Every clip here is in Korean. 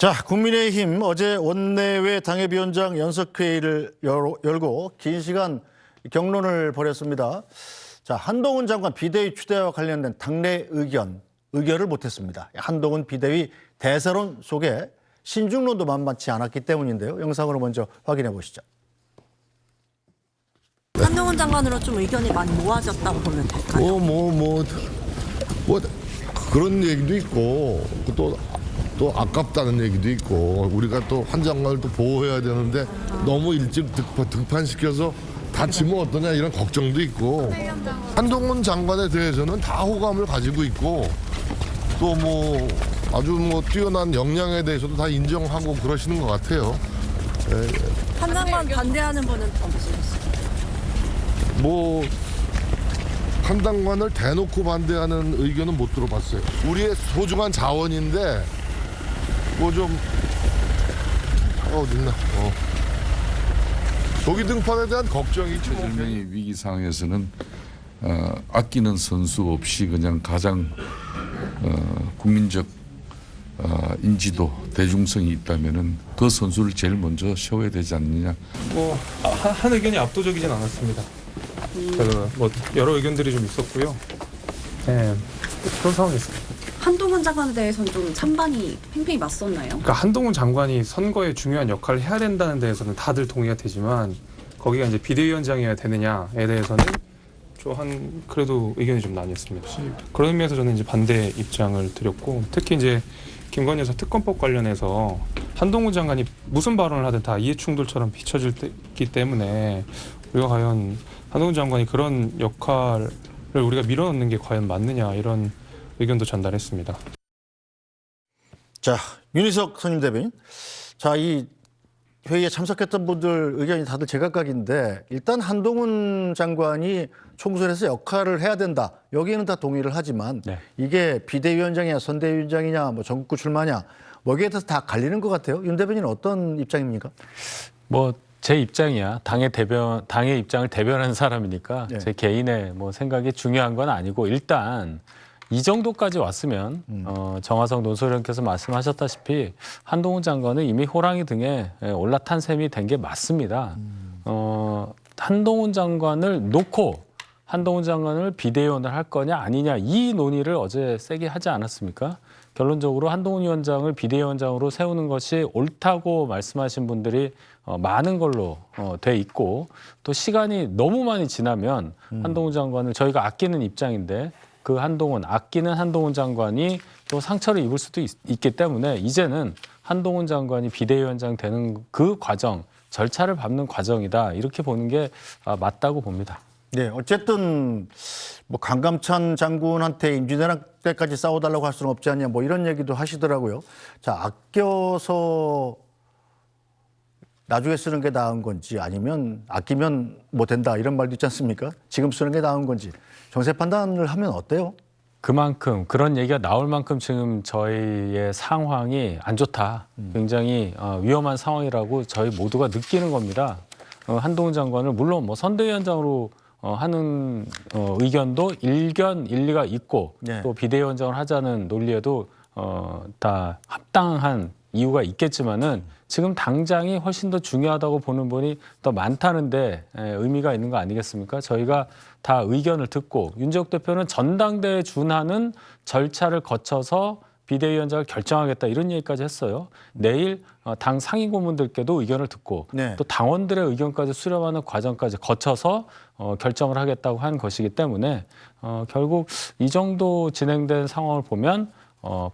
자, 국민의힘 어제 원내외 당협위원장 연석회의를 열고 긴 시간 격론을 벌였습니다. 자, 한동훈 장관 비대위 추대와 관련된 당내 의결을 못했습니다. 한동훈 비대위 대세론 속에 신중론도 만만치 않았기 때문인데요. 영상으로 먼저 확인해 보시죠. 한동훈 장관으로 좀 의견이 많이 모아졌다고 보면 될까요? 뭐 그런 얘기도 있고 또 아깝다는 얘기도 있고 우리가 또 한 장관을 또 보호해야 되는데 너무 일찍 등판시켜서 다치면 어떠냐 이런 걱정도 있고 한동훈 장관에 대해서는 다 호감을 가지고 있고 또 뭐 아주 뭐 뛰어난 역량에 대해서도 다 인정하고 그러시는 것 같아요. 한 장관 반대하는 분은 없으셨어요? 뭐 한 장관을 대놓고 반대하는 의견은 못 들어봤어요. 우리의 소중한 자원인데 뭐 좀 어딨나 조기 등판에 대한 걱정이 있죠. 대통령의 위기 상황에서는 아끼는 선수 없이 그냥 가장 국민적 인지도, 대중성이 있다면은 그 선수를 제일 먼저 세워야 되지 않느냐. 한 의견이 압도적이진 않았습니다. 그래서 뭐 여러 의견들이 좀 있었고요. 네, 그런 상황이었습니다. 한동훈 장관에 대해서는 좀 찬반이 팽팽히 맞섰나요? 그러니까 한동훈 장관이 선거에 중요한 역할을 해야 된다는 데에서는 다들 동의가 되지만 거기가 이제 비대위원장이어야 되느냐에 대해서는 그래도 의견이 좀 나뉘었습니다. 그런 의미에서 저는 이제 반대 입장을 드렸고 특히 이제 김건희 여사 특검법 관련해서 한동훈 장관이 무슨 발언을 하든 다 이해충돌처럼 비춰지기 때문에 우리가 과연 한동훈 장관이 그런 역할을 우리가 밀어넣는 게 과연 맞느냐 이런 의견도 전달했습니다. 자, 윤희석 선임 대변인. 자, 이 회의에 참석했던 분들 의견이 다들 제각각인데 일단 한동훈 장관이 총선에서 역할을 해야 된다. 여기에는 다 동의를 하지만 이게 비대위원장이냐 선대위원장이냐 뭐 전국구 출마냐 여기에 대해서 다 갈리는 것 같아요. 윤 대변인은 어떤 입장입니까? 뭐 제 입장이야. 당의 입장을 대변하는 사람이니까 제 개인의 뭐 생각이 중요한 건 아니고 일단 이 정도까지 왔으면 정화성 논설위원께서 말씀하셨다시피 한동훈 장관은 이미 호랑이 등에 올라탄 셈이 된 게 맞습니다. 한동훈 장관을 놓고 한동훈 장관을 비대위원을 할 거냐 아니냐 이 논의를 어제 세게 하지 않았습니까? 결론적으로 한동훈 위원장을 비대위원장으로 세우는 것이 옳다고 말씀하신 분들이 많은 걸로 돼 있고 또 시간이 너무 많이 지나면 한동훈 장관을 저희가 아끼는 입장인데 그 아끼는 한동훈 장관이 또 상처를 입을 수도 있기 때문에 이제는 한동훈 장관이 비대위원장 되는 그 과정, 절차를 밟는 과정이다. 이렇게 보는 게 맞다고 봅니다. 네, 어쨌든 뭐 강감찬 장군한테 임진왜란 때까지 싸워달라고 할 수는 없지 않냐 뭐 이런 얘기도 하시더라고요. 자, 아껴서 나중에 쓰는 게 나은 건지 아니면 아끼면 뭐 된다 이런 말도 있지 않습니까? 지금 쓰는 게 나은 건지 정세 판단을 하면 어때요? 그만큼 그런 얘기가 나올 만큼 지금 저희의 상황이 안 좋다. 굉장히 위험한 상황이라고 저희 모두가 느끼는 겁니다. 한동훈 장관을 물론 뭐 선대위원장으로 하는 의견도 일리가 있고 또 비대위원장을 하자는 논리에도 다 합당한 이유가 있겠지만은 지금 당장이 훨씬 더 중요하다고 보는 분이 더 많다는데 의미가 있는 거 아니겠습니까? 저희가 다 의견을 듣고 윤재욱 대표는 전당대회에 준하는 절차를 거쳐서 비대위원장을 결정하겠다 이런 얘기까지 했어요. 내일 당 상임고문들께도 의견을 듣고 또 당원들의 의견까지 수렴하는 과정까지 거쳐서 결정을 하겠다고 한 것이기 때문에 결국 이 정도 진행된 상황을 보면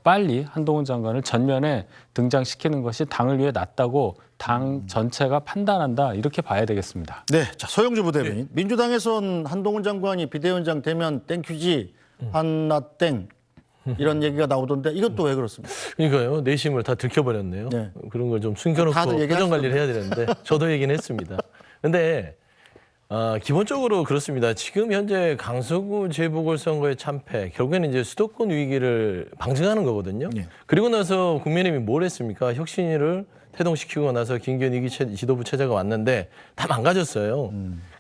빨리 한동훈 장관을 전면에 등장시키는 것이 당을 위해 낫다고 당 전체가 판단한다 이렇게 봐야 되겠습니다. 네, 자 서영주 부대변인. 민주당에선 한동훈 장관이 비대위원장 되면 땡큐지 한나 땡 이런 얘기가 나오던데 이것도 왜 그렇습니까? 그러니까요. 내심을 다 들켜버렸네요. 그런 걸 좀 숨겨놓고 표정 관리를 해야 되는데 저도 얘기는 했습니다. 근데 기본적으로 그렇습니다. 지금 현재 강서구 재보궐선거의 참패, 결국에는 이제 수도권 위기를 방증하는 거거든요. 그리고 나서 국민의힘이 뭘 했습니까? 혁신위를 태동시키고 나서 김기현 2기 지도부 체제가 왔는데 다 망가졌어요.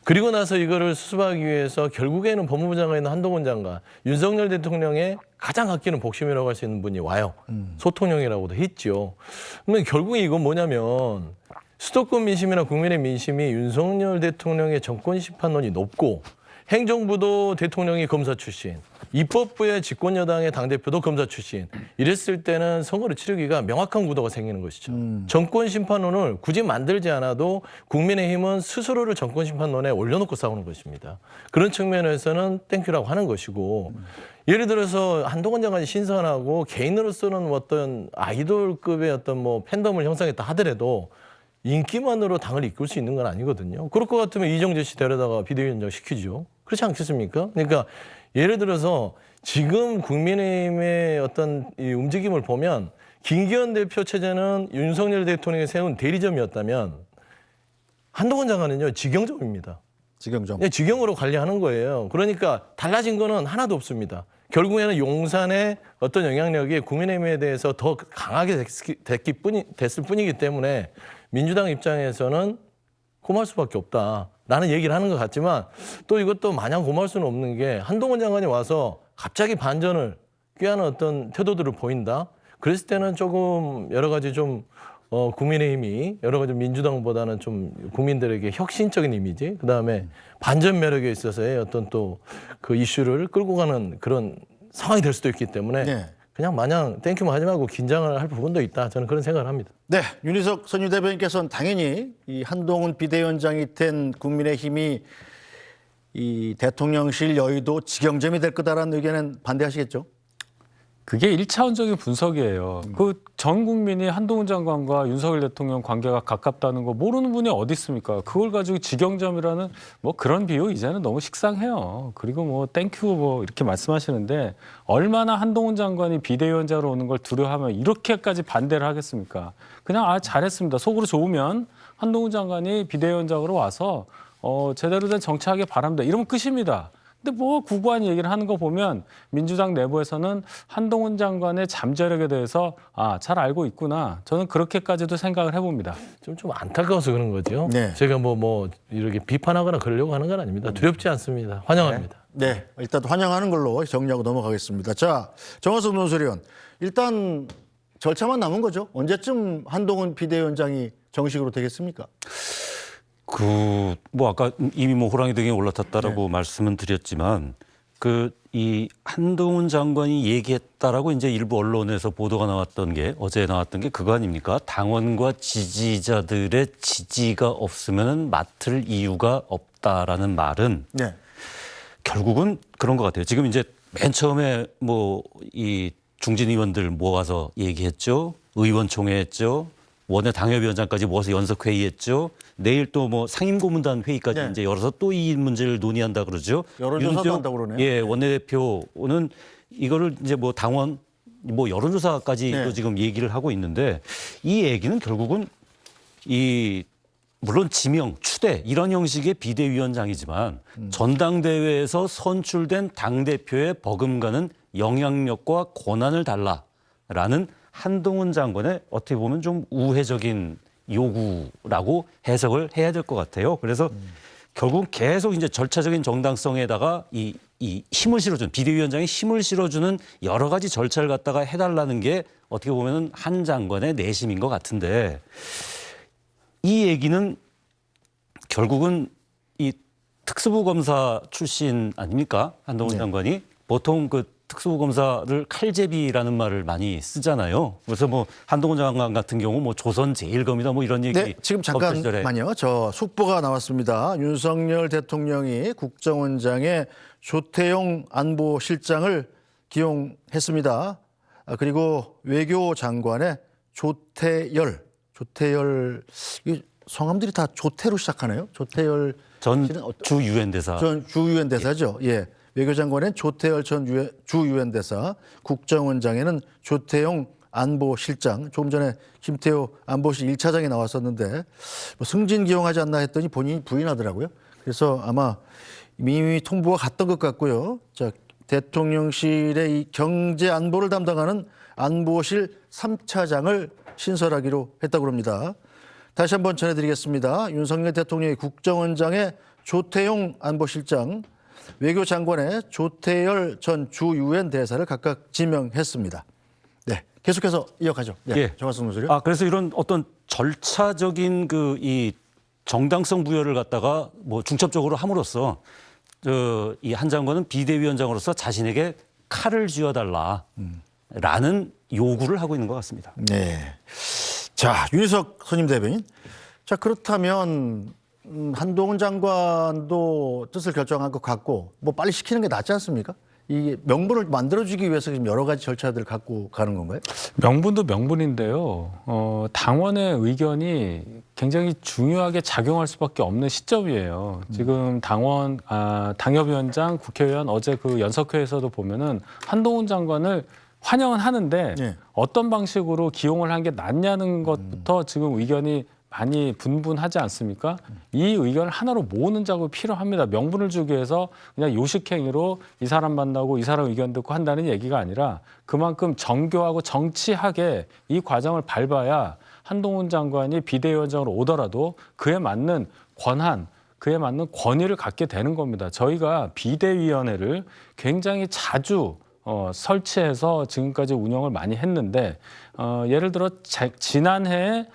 그리고 나서 이거를 수습하기 위해서 결국에는 법무부 장관에 있는 한동훈 장관, 윤석열 대통령의 가장 아끼는 복심이라고 할 수 있는 분이 와요. 소통령이라고도 했죠. 그러면 결국에 이건 뭐냐면 수도권 민심이나 국민의 민심이 윤석열 대통령의 정권 심판론이 높고 행정부도 대통령이 검사 출신, 입법부의 집권여당의 당대표도 검사 출신. 이랬을 때는 선거를 치르기가 명확한 구도가 생기는 것이죠. 정권 심판론을 굳이 만들지 않아도 국민의힘은 스스로를 정권 심판론에 올려놓고 싸우는 것입니다. 그런 측면에서는 땡큐라고 하는 것이고 예를 들어서 한동훈 장관이 신선하고 개인으로서는 어떤 아이돌급의 어떤 뭐 팬덤을 형성했다 하더라도 인기만으로 당을 이끌 수 있는 건 아니거든요. 그럴 것 같으면 이정재 씨 데려다가 비대위원장 시키죠. 그렇지 않겠습니까? 그러니까 예를 들어서 지금 국민의힘의 어떤 이 움직임을 보면 김기현 대표 체제는 윤석열 대통령이 세운 대리점이었다면 한동훈 장관은요 직영점입니다. 직영점. 네, 직영으로 관리하는 거예요. 그러니까 달라진 거는 하나도 없습니다. 결국에는 용산의 어떤 영향력이 국민의힘에 대해서 더 강하게 됐을 뿐이기 때문에 민주당 입장에서는 고마울 수밖에 없다라는 얘기를 하는 것 같지만 또 이것도 마냥 고마울 수는 없는 게 한동훈 장관이 와서 갑자기 반전을 꾀하는 어떤 태도들을 보인다. 그랬을 때는 조금 여러 가지 좀 국민의힘이 여러 가지 민주당보다는 좀 국민들에게 혁신적인 이미지, 그다음에 반전 매력에 있어서의 어떤 또 그 이슈를 끌고 가는 그런 상황이 될 수도 있기 때문에 네. 그냥 마냥 땡큐만 하지 말고 긴장을 할 부분도 있다. 저는 그런 생각을 합니다. 네, 윤희석 선임대변인께서는 당연히 이 한동훈 비대위원장이 된 국민의힘이 이 대통령실 여의도 직영점이 될 거다라는 의견은 반대하시겠죠? 그게 1차원적인 분석이에요. 그 전 국민이 한동훈 장관과 윤석열 대통령 관계가 가깝다는 거 모르는 분이 어디 있습니까? 그걸 가지고 직영점이라는 뭐 그런 비유 이제는 너무 식상해요. 그리고 뭐 땡큐 뭐 이렇게 말씀하시는데 얼마나 한동훈 장관이 비대위원장으로 오는 걸 두려워하면 이렇게까지 반대를 하겠습니까? 그냥 잘했습니다. 속으로 좋으면 한동훈 장관이 비대위원장으로 와서 제대로 된 정치하길 바랍니다. 이러면 끝입니다. 근데 뭐 구구한 얘기를 하는 거 보면 민주당 내부에서는 한동훈 장관의 잠재력에 대해서 잘 알고 있구나. 저는 그렇게까지도 생각을 해봅니다. 좀 안타까워서 그런 거죠. 네. 제가 뭐 이렇게 비판하거나 그러려고 하는 건 아닙니다. 두렵지 않습니다. 환영합니다. 네, 일단 환영하는 걸로 정리하고 넘어가겠습니다. 자, 정화섭 논설위원, 일단 절차만 남은 거죠. 언제쯤 한동훈 비대위원장이 정식으로 되겠습니까? 아까 이미 호랑이 등에 올라탔다라고 말씀은 드렸지만 이 한동훈 장관이 얘기했다라고 이제 일부 언론에서 보도가 나왔던 게 어제 나왔던 게 그거 아닙니까? 당원과 지지자들의 지지가 없으면 맡을 이유가 없다라는 말은 결국은 그런 것 같아요. 지금 이제 맨 처음에 이 중진 의원들 모아서 얘기했죠. 의원총회 했죠. 원내 당협위원장까지 모아서 연석회의했죠. 내일 또 상임고문단 회의까지 이제 열어서 또 이 문제를 논의한다 그러죠. 여론조사도 한다고 그러네요. 예, 원내대표는 이거를 이제 당원 여론조사까지 또 지금 얘기를 하고 있는데 이 얘기는 결국은 물론 지명, 추대 이런 형식의 비대위원장이지만 전당대회에서 선출된 당대표의 버금가는 영향력과 권한을 달라라는 한동훈 장관의 어떻게 보면 좀 우회적인 요구라고 해석을 해야 될 것 같아요. 그래서 결국 계속 이제 절차적인 정당성에다가 이 힘을 실어주는 비대위원장이 힘을 실어주는 여러 가지 절차를 갖다가 해달라는 게 어떻게 보면은 한 장관의 내심인 것 같은데 이 얘기는 결국은 이 특수부 검사 출신 아닙니까? 한동훈 장관이 보통 특수부 검사를 칼제비라는 말을 많이 쓰잖아요. 그래서 한동훈 장관 같은 경우 조선 제일검이다 이런 얘기. 네, 지금 잠깐만요. 저 속보가 나왔습니다. 윤석열 대통령이 국정원장에 조태용 안보실장을 기용했습니다. 그리고 외교장관에 조태열 이 성함들이 다 조태로 시작하네요. 조태열 전 주 유엔 대사. 전 주 유엔 대사죠. 예. 외교장관은 조태열 전 주 유엔 대사, 국정원장에는 조태용 안보실장. 조금 전에 김태호 안보실 1차장이 나왔었는데 승진 기용하지 않나 했더니 본인이 부인하더라고요. 그래서 아마 이미 통보가 갔던 것 같고요. 자, 대통령실의 이 경제 안보를 담당하는 안보실 3차장을 신설하기로 했다고 합니다. 다시 한번 전해드리겠습니다. 윤석열 대통령이 국정원장에 조태용 안보실장, 외교장관의 조태열 전 주 유엔 대사를 각각 지명했습니다. 네, 계속해서 이어가죠. 네, 예. 정화성 논술이. 그래서 이런 어떤 절차적인 이 정당성 부여를 갖다가 뭐 중첩적으로 함으로써 이 한 장관은 비대위원장으로서 자신에게 칼을 쥐어달라라는 요구를 하고 있는 것 같습니다. 네. 자, 윤희석 선임 대변인. 자, 그렇다면 한동훈 장관도 뜻을 결정한 것 같고 뭐 빨리 시키는 게 낫지 않습니까? 이 명분을 만들어주기 위해서 지금 여러 가지 절차들을 갖고 가는 건가요? 명분도 명분인데요. 당원의 의견이 굉장히 중요하게 작용할 수밖에 없는 시점이에요. 지금 당협위원장, 국회의원 어제 그 연석회에서도 보면은 한동훈 장관을 환영은 하는데 네. 어떤 방식으로 기용을 한 게 낫냐는 것부터 지금 의견이 많이 분분하지 않습니까? 이 의견을 하나로 모으는 작업이 필요합니다. 명분을 주기 위해서 그냥 요식행위로 이 사람 만나고 이 사람 의견 듣고 한다는 얘기가 아니라 그만큼 정교하고 정치하게 이 과정을 밟아야 한동훈 장관이 비대위원장으로 오더라도 그에 맞는 권한, 그에 맞는 권위를 갖게 되는 겁니다. 저희가 비대위원회를 굉장히 자주 설치해서 지금까지 운영을 많이 했는데 예를 들어 지난해에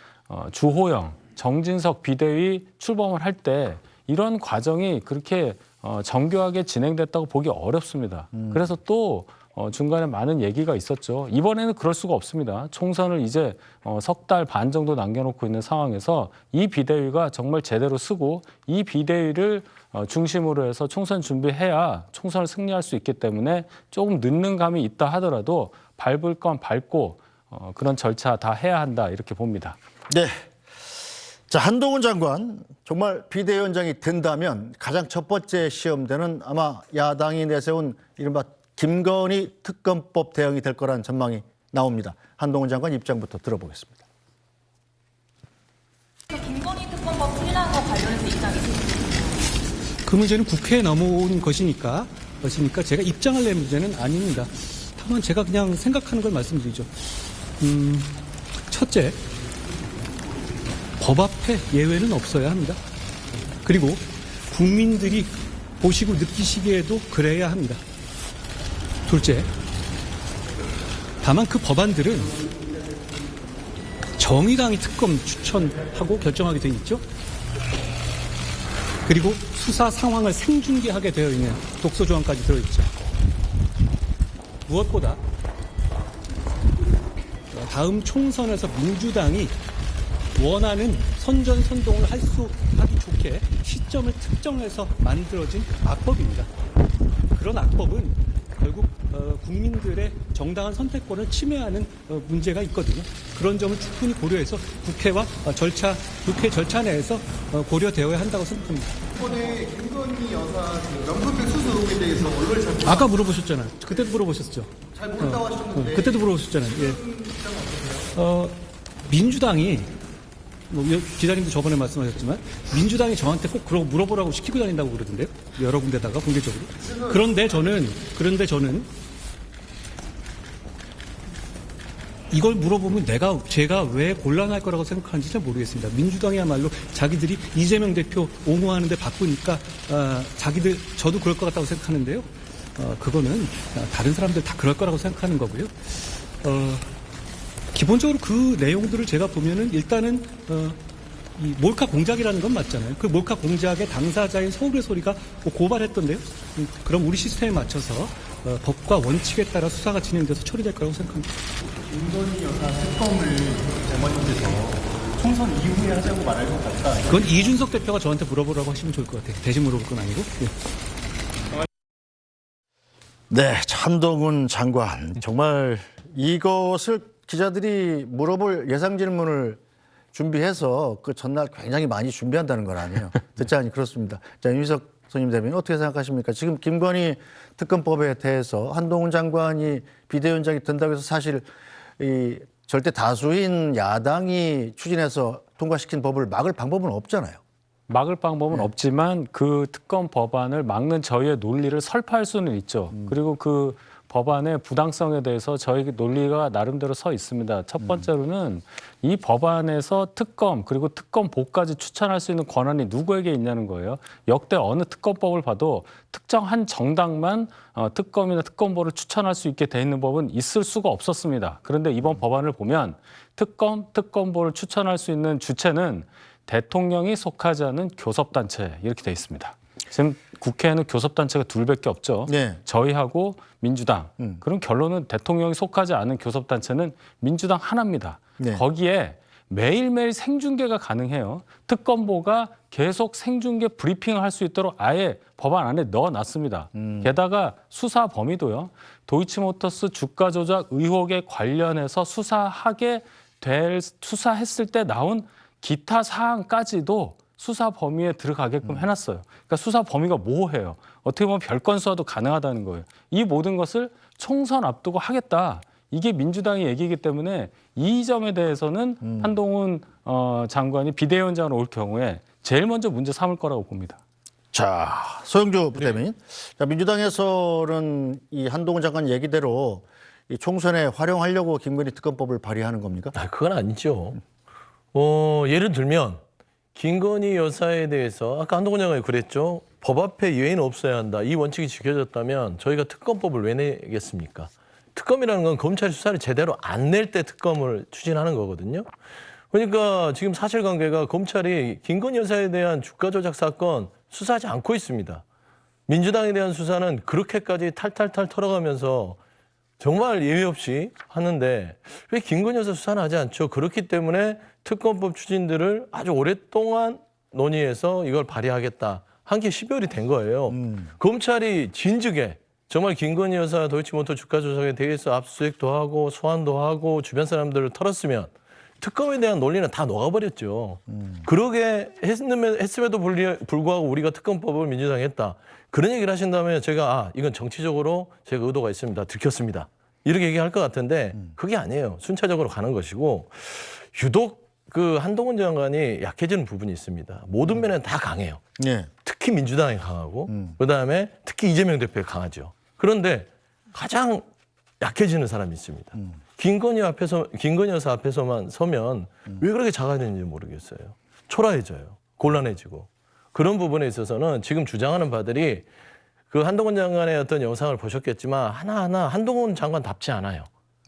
주호영, 정진석 비대위 출범을 할 때 이런 과정이 그렇게 정교하게 진행됐다고 보기 어렵습니다. 그래서 또 중간에 많은 얘기가 있었죠. 이번에는 그럴 수가 없습니다. 총선을 이제 석 달 반 정도 남겨놓고 있는 상황에서 이 비대위가 정말 제대로 쓰고 이 비대위를 중심으로 해서 총선 준비해야 총선을 승리할 수 있기 때문에 조금 늦는 감이 있다 하더라도 밟을 건 밟고 그런 절차 다 해야 한다 이렇게 봅니다. 네. 자, 한동훈 장관 정말 비대위원장이 된다면 가장 첫 번째 시험대는 아마 야당이 내세운 이른바 김건희 특검법 대응이 될 거라는 전망이 나옵니다. 한동훈 장관 입장부터 들어보겠습니다. 김건희 특검법 풀이라는 거 관련해서 입장이 그 문제는 국회에 넘어온 것이니까 제가 입장을 낼 문제는 아닙니다. 다만 제가 그냥 생각하는 걸 말씀드리죠. 첫째, 법 앞에 예외는 없어야 합니다. 그리고 국민들이 보시고 느끼시기에도 그래야 합니다. 둘째, 다만 그 법안들은 정의당이 특검 추천하고 결정하게 돼 있죠. 그리고 수사 상황을 생중계하게 되어 있는 독소 조항까지 들어있죠. 무엇보다 다음 총선에서 민주당이 원하는 선전선동을 하기 좋게 시점을 특정해서 만들어진 악법입니다. 그런 악법은 결국 국민들의 정당한 선택권을 침해하는 문제가 있거든요. 그런 점을 충분히 고려해서 국회와 국회 절차 내에서 고려되어야 한다고 생각합니다. 이번에 김건희 여사 명품백 수수 의혹에 대해서 언론에 잘 아까 물어보셨잖아요. 그때도 물어보셨죠. 잘 모른다고 하셨는데 그때도 물어보셨잖아요. 예. 민주당이 기자님도 저번에 말씀하셨지만 민주당이 저한테 꼭 그러고 물어보라고 시키고 다닌다고 그러던데요. 여러 군데다가 공개적으로. 그런데 저는 이걸 물어보면 제가 왜 곤란할 거라고 생각하는지 잘 모르겠습니다. 민주당이야말로 자기들이 이재명 대표 옹호하는데 바쁘니까 저도 그럴 것 같다고 생각하는데요. 그거는 다른 사람들 다 그럴 거라고 생각하는 거고요. 기본적으로 그 내용들을 제가 보면은 일단은 이 몰카 공작이라는 건 맞잖아요. 그 몰카 공작의 당사자인 서울의 소리가 고발했던데요. 그럼 우리 시스템에 맞춰서 법과 원칙에 따라 수사가 진행돼서 처리될 거라고 생각합니다. 김건희 여사 특검을 장관님께서 총선 이후에 하자고 말할 것 같다. 그건 이준석 대표가 저한테 물어보라고 하시면 좋을 것 같아요. 대신 물어볼 건 아니고. 예. 네, 한동훈 장관 정말 이것을 기자들이 물어볼 예상 질문을 준비해서 그 전날 굉장히 많이 준비한다는 건 아니에요. 듣지 않니 그렇습니다. 자, 윤희석 선임 대변인 어떻게 생각하십니까? 지금 김건희 특검법에 대해서 한동훈 장관이 비대위원장이 된다고 해서 사실 이 절대 다수인 야당이 추진해서 통과시킨 법을 막을 방법은 없잖아요. 막을 방법은 없지만 그 특검 법안을 막는 저희의 논리를 설파할 수는 있죠. 그리고 그 법안의 부당성에 대해서 저희 논리가 나름대로 서 있습니다. 첫 번째로는 이 법안에서 특검 그리고 특검보까지 추천할 수 있는 권한이 누구에게 있냐는 거예요. 역대 어느 특검법을 봐도 특정 한 정당만 특검이나 특검보를 추천할 수 있게 돼 있는 법은 있을 수가 없었습니다. 그런데 이번 법안을 보면 특검, 특검보를 추천할 수 있는 주체는 대통령이 속하지 않은 교섭단체 이렇게 돼 있습니다. 지금 국회에는 교섭단체가 둘밖에 없죠. 네. 저희하고 민주당. 그럼 결론은 대통령이 속하지 않은 교섭단체는 민주당 하나입니다. 네. 거기에 매일매일 생중계가 가능해요. 특검보가 계속 생중계 브리핑을 할 수 있도록 아예 법안 안에 넣어놨습니다. 게다가 수사 범위도요. 도이치모터스 주가 조작 의혹에 관련해서 수사했을 때 나온 기타 사항까지도 수사 범위에 들어가게끔 해놨어요. 그러니까 수사 범위가 모호해요. 어떻게 보면 별건 수사도 가능하다는 거예요. 이 모든 것을 총선 앞두고 하겠다. 이게 민주당의 얘기이기 때문에 이 점에 대해서는 한동훈 장관이 비대위원장으로 올 경우에 제일 먼저 문제 삼을 거라고 봅니다. 자, 소영주 부대변인. 자, 민주당에서는 이 한동훈 장관 얘기대로 이 총선에 활용하려고 김건희 특검법을 발의하는 겁니까? 그건 아니죠. 예를 들면 김건희 여사에 대해서 아까 한동훈 장관이 그랬죠. 법 앞에 예외는 없어야 한다. 이 원칙이 지켜졌다면 저희가 특검법을 왜 내겠습니까? 특검이라는 건 검찰 수사를 제대로 안 낼 때 특검을 추진하는 거거든요. 그러니까 지금 사실관계가 검찰이 김건희 여사에 대한 주가 조작 사건 수사하지 않고 있습니다. 민주당에 대한 수사는 그렇게까지 탈탈탈 털어가면서 정말 예외 없이 하는데 왜 김건희 여사 수사는 하지 않죠? 그렇기 때문에 특검법 추진들을 아주 오랫동안 논의해서 이걸 발의하겠다. 한 게 12월이 된 거예요. 검찰이 진즉에 정말 김건희 여사 도이치모터 주가 조작에 대해서 압수수색도 하고 소환도 하고 주변 사람들을 털었으면 특검에 대한 논리는 다 녹아버렸죠. 그러게 했음에도 불구하고 우리가 특검법을 민주당이 했다. 그런 얘기를 하신다면 제가 이건 정치적으로 제가 의도가 있습니다. 들켰습니다. 이렇게 얘기할 것 같은데 그게 아니에요. 순차적으로 가는 것이고 유독 그 한동훈 장관이 약해지는 부분이 있습니다. 모든 면에는 다 강해요. 네. 특히 민주당이 강하고 그다음에 특히 이재명 대표가 강하죠. 그런데 가장 약해지는 사람이 있습니다. 김건희 여사 앞에서만 서면 왜 그렇게 작아지는지 모르겠어요. 초라해져요. 곤란해지고. 그런 부분에 있어서는 지금 주장하는 바들이 그 한동훈 장관의 어떤 영상을 보셨겠지만 하나하나 한동훈 장관답지 않아요.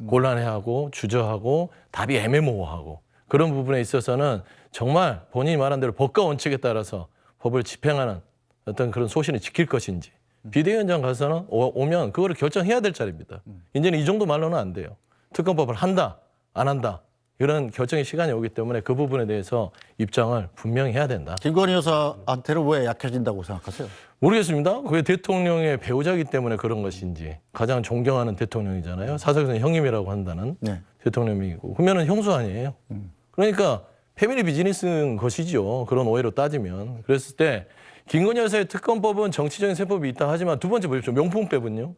곤란해하고 주저하고 답이 애매모호하고 그런 부분에 있어서는 정말 본인이 말한 대로 법과 원칙에 따라서 법을 집행하는 어떤 그런 소신을 지킬 것인지 비대위원장 가서는 오면 그거를 결정해야 될 자리입니다. 이제는 이 정도 말로는 안 돼요. 특검법을 한다, 안 한다. 이런 결정의 시간이 오기 때문에 그 부분에 대해서 입장을 분명히 해야 된다. 김건희 여사한테는 왜 약해진다고 생각하세요? 모르겠습니다. 그게 대통령의 배우자이기 때문에 그런 것인지 가장 존경하는 대통령이잖아요. 사석에서는 형님이라고 한다는 대통령이고 그러면 형수 아니에요. 그러니까 패밀리 비즈니스인 것이죠. 그런 오해로 따지면. 그랬을 때 김건희 여사의 특검법은 정치적인 세법이 있다 하지만 두 번째 보십시오. 명품법은요.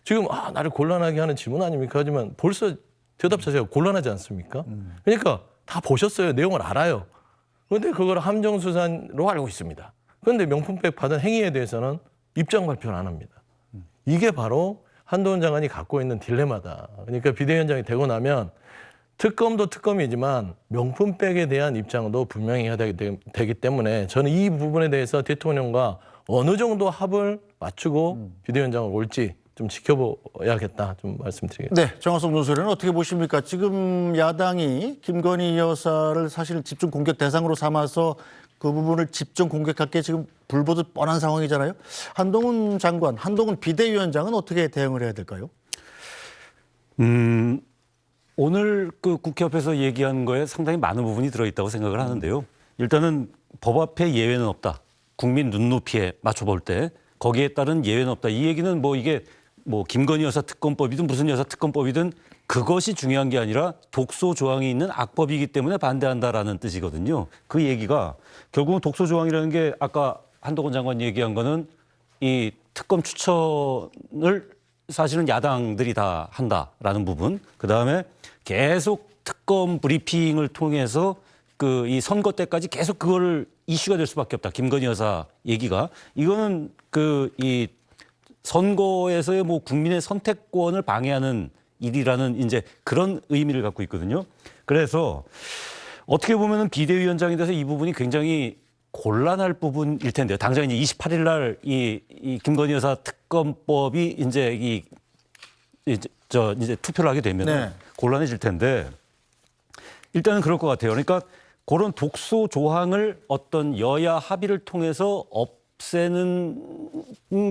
지금 나를 곤란하게 하는 질문 아닙니까? 하지만 벌써 대답 자체가 곤란하지 않습니까? 그러니까 다 보셨어요. 내용을 알아요. 그런데 그걸 함정수사로 알고 있습니다. 그런데 명품백 받은 행위에 대해서는 입장 발표를 안 합니다. 이게 바로 한동훈 장관이 갖고 있는 딜레마다. 그러니까 비대위원장이 되고 나면 특검도 특검이지만 명품백에 대한 입장도 분명히 해야 되기 때문에 저는 이 부분에 대해서 대통령과 어느 정도 합을 맞추고 비대위원장을 올지 좀 지켜봐야겠다 좀 말씀드리겠습니다. 네, 정화석 논설위원은 어떻게 보십니까? 지금 야당이 김건희 여사를 사실 집중 공격 대상으로 삼아서 그 부분을 집중 공격할 게 지금 불보듯 뻔한 상황이잖아요. 한동훈 장관, 한동훈 비대위원장은 어떻게 대응을 해야 될까요? 오늘 그 국회 앞에서 얘기한 거에 상당히 많은 부분이 들어있다고 생각을 하는데요. 일단은 법 앞에 예외는 없다. 국민 눈높이에 맞춰볼 때 거기에 따른 예외는 없다. 이 얘기는 이게 김건희 여사 특검법이든 무슨 여사 특검법이든 그것이 중요한 게 아니라 독소 조항이 있는 악법이기 때문에 반대한다라는 뜻이거든요. 그 얘기가 결국은 독소 조항이라는 게 아까 한동훈 장관 얘기한 거는 이 특검 추천을 사실은 야당들이 다 한다라는 부분. 그다음에 계속 특검 브리핑을 통해서 이 선거 때까지 계속 그거를 이슈가 될 수밖에 없다. 김건희 여사 얘기가. 이거는 이 선거에서의 뭐 국민의 선택권을 방해하는 일이라는 이제 그런 의미를 갖고 있거든요. 그래서 어떻게 보면은 비대위원장에 대해서 이 부분이 굉장히 곤란할 부분일 텐데요. 당장 이제 28일 날 이 김건희 여사 특검법이 이제 이제 투표를 하게 되면 네. 곤란해질 텐데 일단은 그럴 것 같아요. 그러니까 그런 독소 조항을 어떤 여야 합의를 통해서 없애는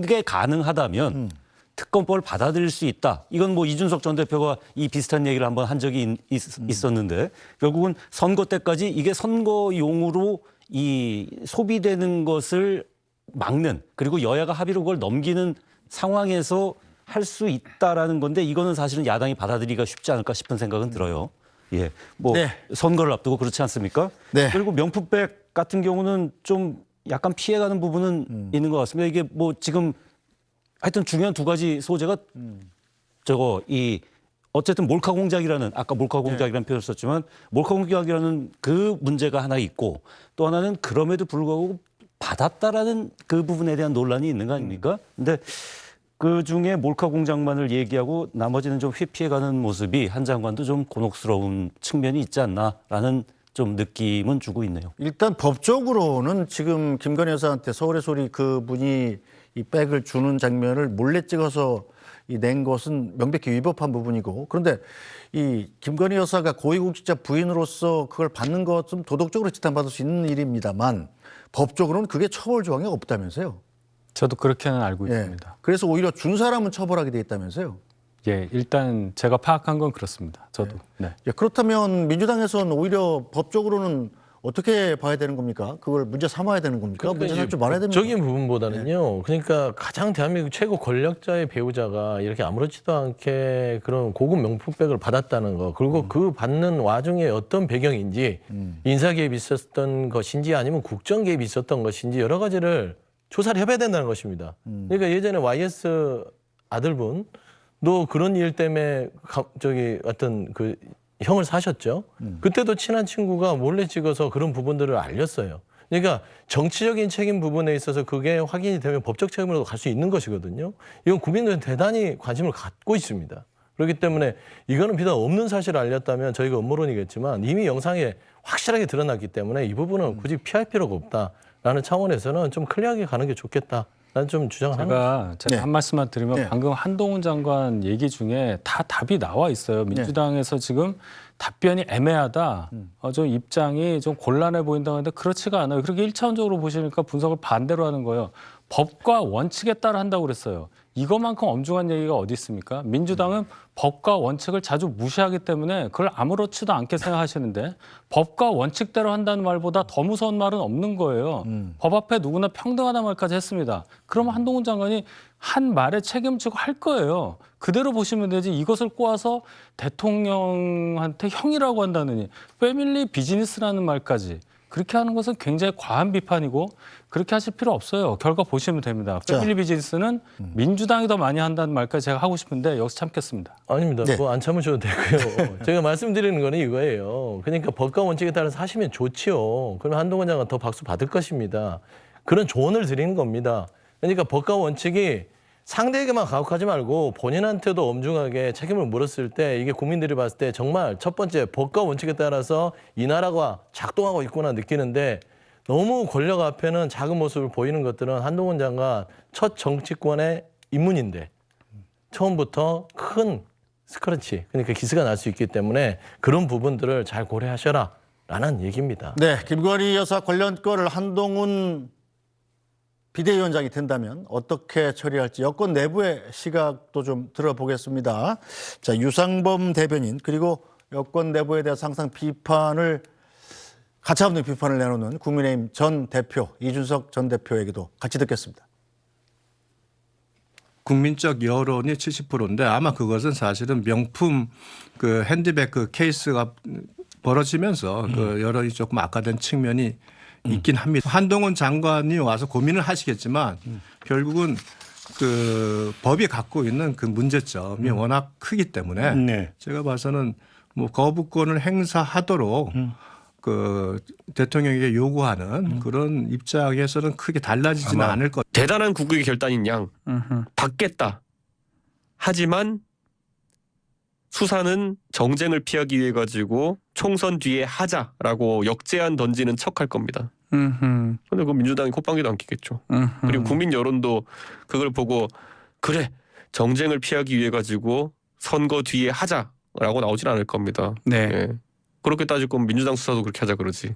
게 가능하다면 특검법을 받아들일 수 있다. 이건 뭐 이준석 전 대표가 이 비슷한 얘기를 한번 한 적이 있었는데 결국은 선거 때까지 이게 선거용으로 이 소비되는 것을 막는 그리고 여야가 합의로 그걸 넘기는 상황에서 할 수 있다라는 건데 이거는 사실은 야당이 받아들이기가 쉽지 않을까 싶은 생각은 들어요. 예, 뭐 네. 선거를 앞두고 그렇지 않습니까? 네. 그리고 명품백 같은 경우는 좀 약간 피해가는 부분은 있는 것 같습니다. 이게 뭐 지금 하여튼 중요한 두 가지 소재가 저거 이 어쨌든 몰카 공작이라는 아까 몰카 공작이라는 표현을 썼지만 몰카 공작이라는 그 문제가 하나 있고 또 하나는 그럼에도 불구하고 받았다라는 그 부분에 대한 논란이 있는 거 아닙니까? 근데 그 중에 몰카 공작만을 얘기하고 나머지는 좀 회피해가는 모습이 한 장관도 좀 곤혹스러운 측면이 있지 않나라는 좀 느낌은 주고 있네요. 일단 법적으로는 지금 김건희 여사한테 서울의 소리 그분이 이 백을 주는 장면을 몰래 찍어서 낸 것은 명백히 위법한 부분이고 그런데 이 김건희 여사가 고위공직자 부인으로서 그걸 받는 것은 도덕적으로 지탄받을 수 있는 일입니다만 법적으로는 그게 처벌 조항이 없다면서요. 저도 그렇게는 알고 있습니다. 그래서 오히려 준 사람은 처벌하게 돼 있다면서요. 예, 일단 제가 파악한 건 그렇습니다. 저도. 네. 예, 그렇다면 민주당에서는 오히려 법적으로는 어떻게 봐야 되는 겁니까? 그걸 문제 삼아야 되는 겁니까? 문제 삼지 말아야 됩니까? 적인 부분보다는요. 그러니까 가장 대한민국 최고 권력자의 배우자가 이렇게 아무렇지도 않게 그런 고급 명품백을 받았다는 거. 그리고 그 받는 와중에 어떤 배경인지 인사 개입이 있었던 것인지 아니면 국정 개입이 있었던 것인지 여러 가지를 조사를 해봐야 된다는 것입니다. 그러니까 예전에 YS 아들분도 그런 일 때문에 어떤 그 형을 사셨죠. 그때도 친한 친구가 몰래 찍어서 그런 부분들을 알렸어요. 그러니까 정치적인 책임 부분에 있어서 그게 확인이 되면 법적 책임으로 갈 수 있는 것이거든요. 이건 국민들은 대단히 관심을 갖고 있습니다. 그렇기 때문에 이거는 비단 없는 사실을 알렸다면 저희가 음모론이겠지만 이미 영상에 확실하게 드러났기 때문에 이 부분은 굳이 피할 필요가 없다라는 차원에서는 좀 클리어하게 가는 게 좋겠다. 나는 좀 주장을 하는 거죠. 제가 한 말씀만 드리면 방금 한동훈 장관 얘기 중에 다 답이 나와 있어요. 민주당에서 지금 답변이 애매하다. 좀 입장이 좀 곤란해 보인다고 하는데 그렇지가 않아요. 그렇게 1차원적으로 보시니까 분석을 반대로 하는 거예요. 법과 원칙에 따라 한다고 그랬어요. 이것만큼 엄중한 얘기가 어디 있습니까? 민주당은 법과 원칙을 자주 무시하기 때문에 그걸 아무렇지도 않게 생각하시는데 법과 원칙대로 한다는 말보다 더 무서운 말은 없는 거예요. 법 앞에 누구나 평등하다는 말까지 했습니다. 그러면 한동훈 장관이 한 말에 책임지고 할 거예요. 그대로 보시면 되지 이것을 꼬아서 대통령한테 형이라고 한다느니 패밀리 비즈니스라는 말까지 그렇게 하는 것은 굉장히 과한 비판이고 그렇게 하실 필요 없어요. 결과 보시면 됩니다. 패밀리 비즈니스는 민주당이 더 많이 한다는 말까지 제가 하고 싶은데 여기서 참겠습니다. 아닙니다. 뭐 안 참으셔도 되고요. 제가 말씀드리는 거는 이거예요. 그러니까 법과 원칙에 따라서 하시면 좋지요. 그러면 한동훈 장관 더 박수 받을 것입니다. 그런 조언을 드리는 겁니다. 그러니까 법과 원칙이 상대에게만 가혹하지 말고 본인한테도 엄중하게 책임을 물었을 때 이게 국민들이 봤을 때 정말 첫 번째 법과 원칙에 따라서 이 나라가 작동하고 있구나 느끼는데 너무 권력 앞에는 작은 모습을 보이는 것들은 한동훈 장관 첫 정치권의 입문인데 처음부터 큰 스크래치 그러니까 기스가 날 수 있기 때문에 그런 부분들을 잘 고려하셔라 라는 얘기입니다. 네, 김건희 여사 관련 건을 한동훈 비대위원장이 된다면 어떻게 처리할지 여권 내부의 시각도 좀 들어보겠습니다. 자, 유상범 대변인 그리고 여권 내부에 대해서 항상 비판을 가차없는 비판을 내놓는 국민의힘 전 대표 이준석 전 대표에게도 같이 듣겠습니다. 국민적 여론이 70%인데 아마 그것은 사실은 명품 그 핸드백 그 케이스가 벌어지면서 그 여론이 조금 악화된 측면이 있긴 합니다. 한동훈 장관이 와서 고민을 하시겠지만 결국은 그 법이 갖고 있는 그 문제점이 워낙 크기 때문에 제가 봐서는 뭐 거부권을 행사하도록 그 대통령에게 요구하는 그런 입장에서는 크게 달라지지는 않을 것. 대단한 국익의 결단인 양 받겠다. 하지만 수사는 정쟁을 피하기 위해 가지고 총선 뒤에 하자라고 역제안 던지는 척할 겁니다. 근데 그 민주당이 콧방귀도 안 끼겠죠. 그리고 국민 여론도 그걸 보고 그래 정쟁을 피하기 위해 가지고 선거 뒤에 하자라고 나오진 않을 겁니다. 네. 예. 그렇게 따질 거면 민주당 수사도 그렇게 하자 그러지.